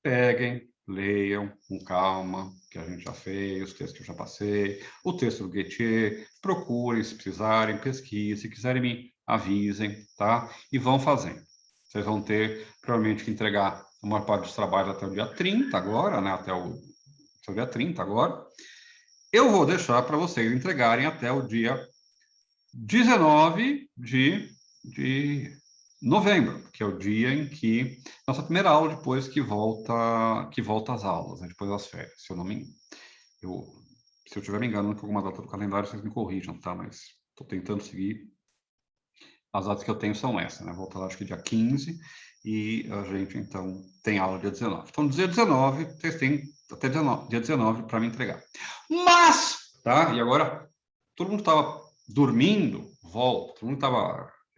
peguem, leiam com calma, que a gente já fez, os textos que eu já passei, o texto do Gettier, procurem, se precisarem, pesquisem, se quiserem me avisem, tá? E vão fazendo. Vocês vão ter, provavelmente, que entregar a maior parte dos trabalhos até o dia 30 agora, né? Até o dia 30 agora. Eu vou deixar para vocês entregarem até o dia 19 de novembro, que é o dia em que nossa primeira aula depois que volta às aulas, né, depois das férias, se eu não me engano. Se eu estiver me enganando com alguma data do calendário, vocês me corrijam, tá? Mas estou tentando seguir as datas que eu tenho são essas, né? Voltar, acho que dia 15, e a gente, então, tem aula dia 19. Então, dia 19, vocês têm até dia 19 para me entregar. Mas, tá? E agora, todo mundo estava dormindo, volta. Todo mundo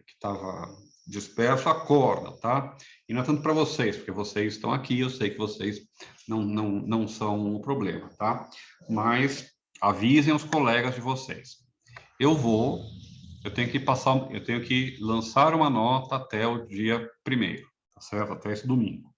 que estava disperso, acorda, tá? E não é tanto para vocês, porque vocês estão aqui, eu sei que vocês não são o problema, tá? Mas avisem os colegas de vocês. Eu tenho que lançar uma nota até o dia 1º, tá certo? Até esse domingo.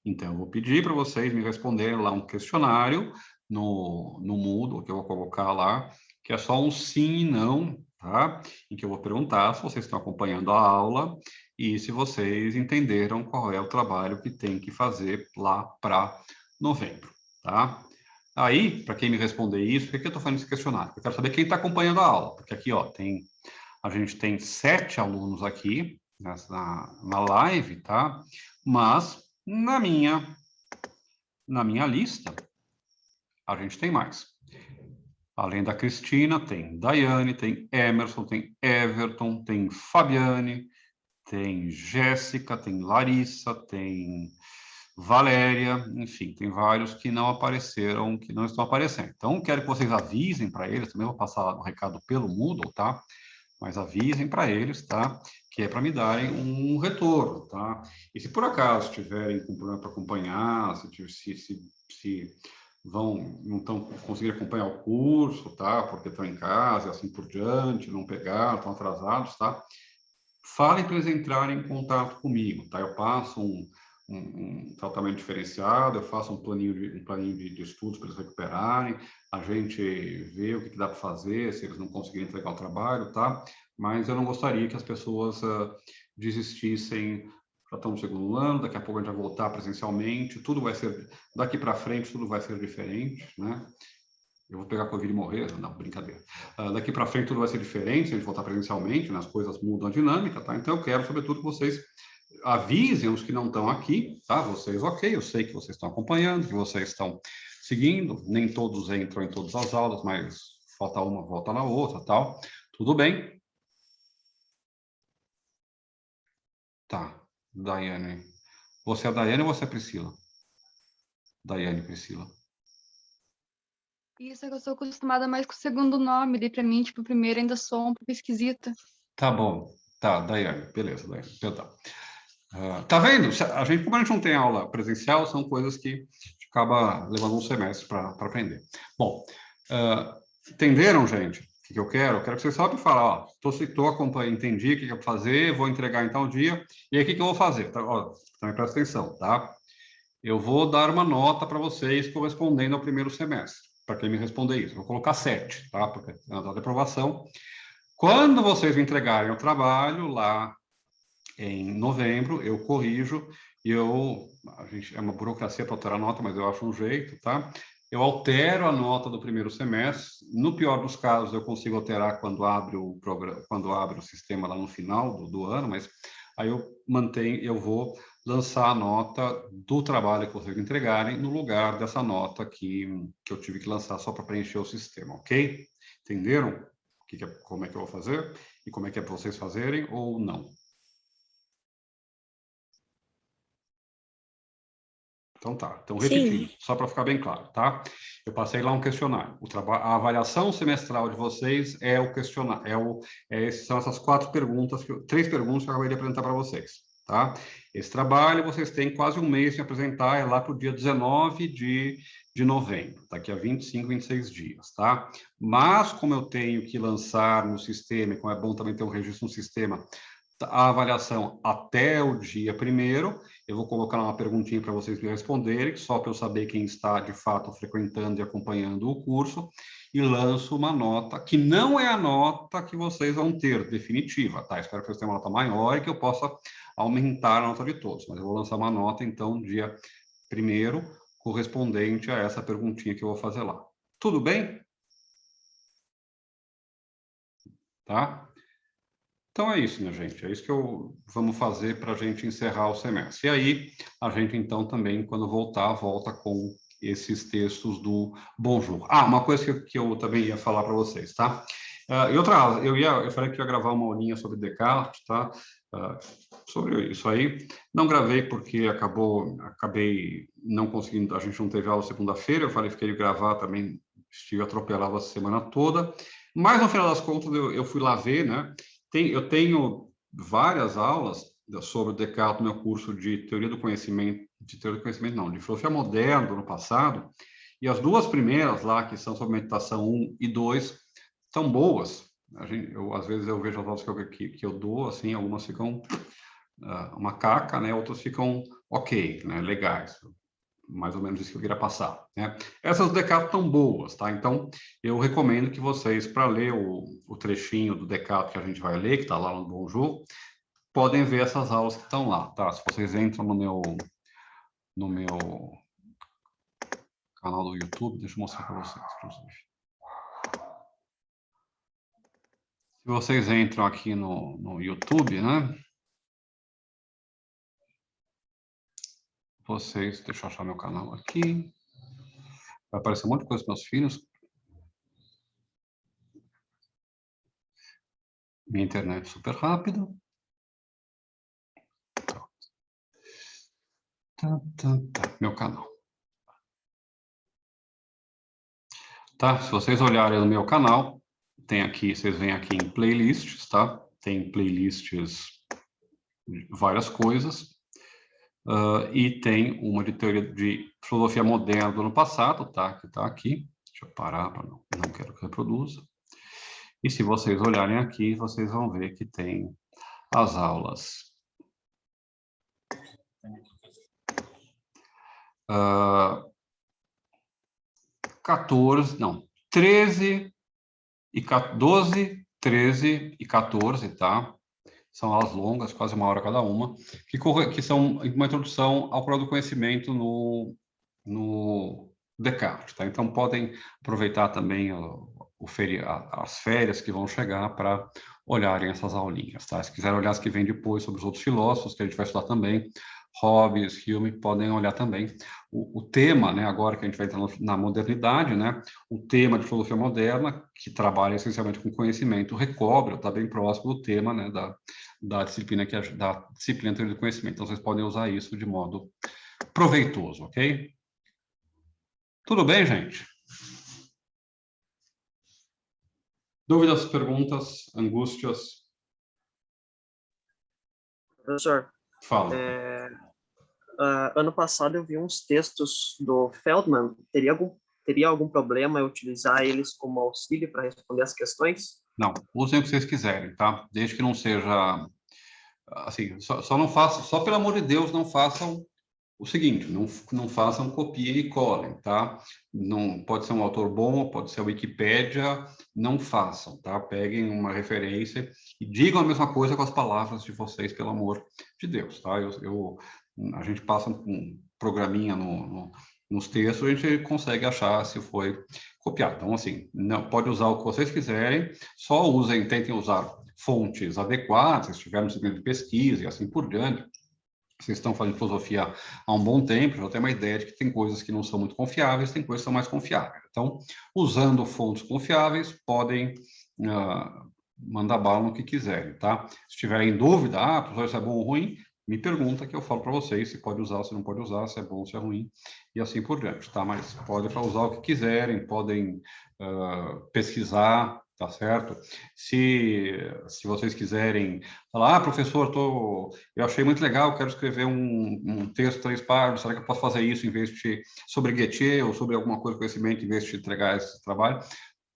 Então, eu vou pedir para vocês me responderem lá um questionário no Moodle, que eu vou colocar lá, que é só um sim e não, tá? Em que eu vou perguntar se vocês estão acompanhando a aula e se vocês entenderam qual é o trabalho que tem que fazer lá para novembro, tá? Aí, para quem me responder isso, por que eu estou fazendo esse questionário? Eu quero saber quem está acompanhando a aula, porque aqui, ó, a gente tem 7 alunos aqui na live, tá? Mas na minha lista, a gente tem mais. Além da Cristina, tem Daiane, tem Emerson, tem Everton, tem Fabiane, tem Jéssica, tem Larissa, tem Valéria, enfim, tem vários que não apareceram, que não estão aparecendo. Então, quero que vocês avisem para eles, também vou passar o recado pelo Moodle, tá? Mas avisem para eles, tá? Que é para me darem um retorno, tá? E se por acaso tiverem com problema para acompanhar, se não estão conseguindo acompanhar o curso, tá? Porque estão em casa e assim por diante, não pegaram, estão atrasados, tá? Falem para eles entrarem em contato comigo, tá? Eu passo um tratamento diferenciado, eu faço um planinho de estudos para eles recuperarem, a gente vê o que dá para fazer, se eles não conseguirem entregar o trabalho, tá? Mas eu não gostaria que as pessoas desistissem. Já estamos no 2º ano, daqui a pouco a gente vai voltar presencialmente, tudo vai ser, daqui para frente, tudo vai ser diferente, né? Eu vou pegar Covid e morrer? Não, brincadeira. Daqui para frente tudo vai ser diferente, se a gente voltar presencialmente, né? As coisas mudam a dinâmica, tá? Então eu quero, sobretudo, que vocês avisem os que não estão aqui, tá? Vocês, ok, eu sei que vocês estão acompanhando, que vocês estão seguindo, nem todos entram em todas as aulas, mas falta uma, volta na outra, tal. Tudo bem? Tá, Daiane. Você é a Daiane ou você é a Priscila? Daiane, Priscila. Isso é que eu sou acostumada mais com o segundo nome, daí pra mim, tipo, o primeiro ainda sou um pouco esquisita. Tá bom, tá, Daiane, beleza, Daiane, perdão. Tá vendo? A gente, como a gente não tem aula presencial, são coisas que a gente acaba levando um semestre para aprender. Bom, entenderam, gente? O que eu quero? Eu quero que vocês só falar, ó, estou acompanhando, entendi o que eu vou fazer, vou entregar em tal dia, e aí o que eu vou fazer? Tá, ó, também presta atenção, tá? Eu vou dar uma nota para vocês correspondendo ao 1º semestre, para quem me responder isso. Vou colocar 7, tá? Porque é a nota de aprovação. Quando vocês me entregarem o trabalho lá em novembro, eu corrijo e é uma burocracia para alterar a nota, mas eu acho um jeito, tá? Eu altero a nota do 1º semestre. No pior dos casos, eu consigo alterar quando abre o programa, quando abre o sistema lá no final do ano, mas aí eu vou lançar a nota do trabalho que vocês entregarem no lugar dessa nota que eu tive que lançar só para preencher o sistema, ok? Entenderam? Como é que eu vou fazer? E como é que é para vocês fazerem ou não? Então tá, então repetindo, só para ficar bem claro, tá? Eu passei lá um questionário. A avaliação semestral de vocês é o questionário, são essas 3 perguntas que eu acabei de apresentar para vocês, tá? Esse trabalho vocês têm quase um mês de apresentar, é lá para o dia 19 de novembro, daqui a 25, 26 dias, tá? Mas como eu tenho que lançar no sistema, e como é bom também ter um registro no sistema, a avaliação até o dia 1º, eu vou colocar uma perguntinha para vocês me responderem, só para eu saber quem está, de fato, frequentando e acompanhando o curso, e lanço uma nota, que não é a nota que vocês vão ter, definitiva, tá? Espero que vocês tenham uma nota maior e que eu possa aumentar a nota de todos, mas eu vou lançar uma nota, então, dia 1º, correspondente a essa perguntinha que eu vou fazer lá. Tudo bem? Tá? Então é isso, minha gente. É isso que vamos fazer para a gente encerrar o semestre. E aí, a gente, então, também, quando voltar, volta com esses textos do Bonjour. Uma coisa que eu também ia falar para vocês, tá? E outra, eu falei que ia gravar uma aulinha sobre Descartes, tá? Sobre isso aí. Não gravei porque acabei não conseguindo, a gente não teve aula segunda-feira, eu falei que queria gravar também, estive atropelado a semana toda, mas no final das contas eu fui lá ver, né? Eu tenho várias aulas sobre Descartes no meu curso de teoria do conhecimento, de filosofia moderna do ano passado, e as duas primeiras lá, que são sobre meditação 1 e 2, tão boas. Às vezes eu vejo as aulas que eu dou, assim, algumas ficam uma caca, né? Outras ficam ok, né? Legais. Mais ou menos isso que eu queria passar, né? Essas do Descartes estão boas, tá? Então, eu recomendo que vocês, para ler o trechinho do Descartes que a gente vai ler, que está lá no Bonjour, podem ver essas aulas que estão lá, tá? Se vocês entram no meu canal do YouTube, deixa eu mostrar para vocês, inclusive. Se vocês entram aqui no YouTube, né? Deixa eu achar meu canal aqui. Vai aparecer um monte de coisa para meus filhos. Minha internet super rápida. Meu canal. Tá? Se vocês olharem no meu canal, tem aqui, vocês vêm aqui em playlists, tá? Tem playlists de várias coisas. E tem uma de teoria de filosofia moderna do ano passado, tá? Que tá aqui. Deixa eu parar, para não quero que reproduza. E se vocês olharem aqui, vocês vão ver que tem as aulas 13 e 12, 13 e 14, tá? São aulas longas, quase uma hora cada uma, que são uma introdução ao próprio conhecimento no Descartes, tá? Então, podem aproveitar também as férias que vão chegar para olharem essas aulinhas, tá? Se quiserem olhar as que vêm depois sobre os outros filósofos, que a gente vai estudar também, Hobbes, Hume, podem olhar também. O tema, né, agora que a gente vai entrar na modernidade, né, o tema de filosofia moderna, que trabalha essencialmente com conhecimento, recobre, está bem próximo do tema, né, da disciplina da disciplina teoria do conhecimento. Então, vocês podem usar isso de modo proveitoso, ok? Tudo bem, gente? Dúvidas, perguntas, angústias? Professor, Fala. Ano passado eu vi uns textos do Feldman. Teria algum problema eu utilizar eles como auxílio para responder as questões? Não, usem o que vocês quiserem, tá? Desde que não seja... Assim, só não façam... Só pelo amor de Deus, não façam o seguinte, não façam copia e colhem, tá? Não, pode ser um autor bom, pode ser a Wikipédia, não façam, tá? Peguem uma referência e digam a mesma coisa com as palavras de vocês, pelo amor de Deus, tá? A gente passa um programinha nos textos, a gente consegue achar se foi copiado. Então, assim, não, pode usar o que vocês quiserem, só tentem usar fontes adequadas, se estiver no segmento de pesquisa e assim por diante. Vocês estão fazendo filosofia há um bom tempo, já tem uma ideia de que tem coisas que não são muito confiáveis, tem coisas que são mais confiáveis. Então, usando fontes confiáveis, podem mandar bala no que quiserem, tá? Se tiverem dúvida, professor, isso é bom ou ruim, me pergunta que eu falo para vocês se pode usar, se não pode usar, se é bom, se é ruim, e assim por diante, tá? Mas podem usar o que quiserem, podem pesquisar, tá certo? Se vocês quiserem falar, professor, eu achei muito legal, quero escrever um texto 3 páginas, será que eu posso fazer isso em vez de sobre Goethe ou sobre alguma coisa de conhecimento, em vez de entregar esse trabalho?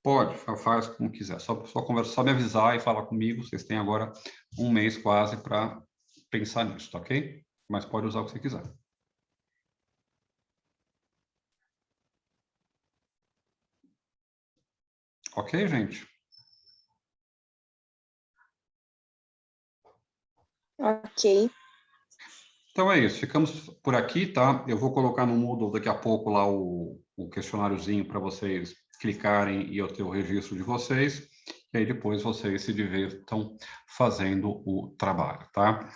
Pode, faz como quiser, só conversa, só me avisar e falar comigo, vocês têm agora um mês quase para pensar nisso, tá ok? Mas pode usar o que você quiser. Ok, gente? Ok. Então é isso, ficamos por aqui, tá? Eu vou colocar no Moodle daqui a pouco lá o questionáriozinho para vocês clicarem e eu ter o registro de vocês, e aí depois vocês se divirtam fazendo o trabalho, tá?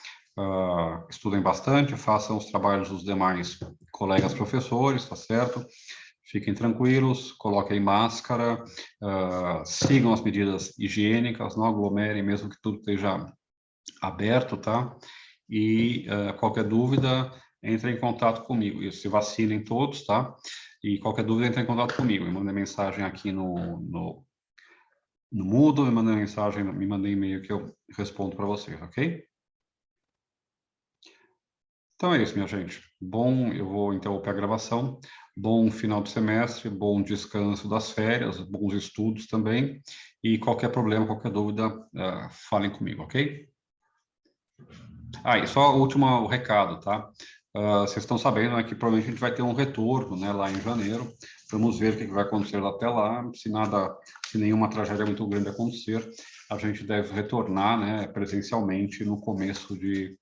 Estudem bastante, façam os trabalhos dos demais colegas professores, tá certo? Fiquem tranquilos, coloquem máscara, sigam as medidas higiênicas, não aglomerem, mesmo que tudo esteja aberto, tá? E qualquer dúvida, entre em contato comigo. E se vacinem todos, tá? E qualquer dúvida, entre em contato comigo. Me mandem mensagem aqui no Moodle, me mandem mensagem, me mandem e-mail que eu respondo para vocês, ok? Então é isso, minha gente. Bom, eu vou interromper a gravação. Bom final de semestre, bom descanso das férias, bons estudos também. E qualquer problema, qualquer dúvida, falem comigo, ok? E só o último recado, tá? Vocês estão sabendo, né, que provavelmente a gente vai ter um retorno, né, lá em janeiro. Vamos ver o que vai acontecer até lá. Se nenhuma tragédia muito grande acontecer, a gente deve retornar, né, presencialmente no começo de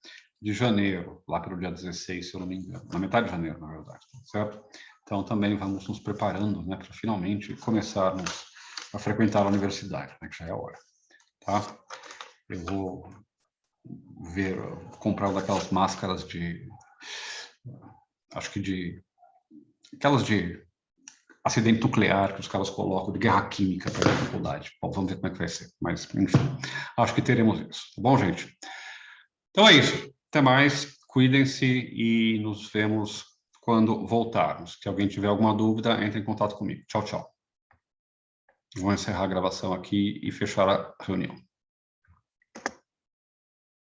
janeiro, lá pelo dia 16, se eu não me engano, na metade de janeiro, na verdade, certo? Então, também vamos nos preparando, né, para finalmente começarmos a frequentar a universidade, né, que já é a hora, tá? Eu vou comprar daquelas máscaras aquelas de acidente nuclear que os caras colocam, de guerra química para a faculdade. Bom, vamos ver como é que vai ser, mas, enfim, acho que teremos isso, tá bom, gente? Então é isso. Até mais, cuidem-se e nos vemos quando voltarmos. Se alguém tiver alguma dúvida, entre em contato comigo. Tchau, tchau. Vou encerrar a gravação aqui e fechar a reunião.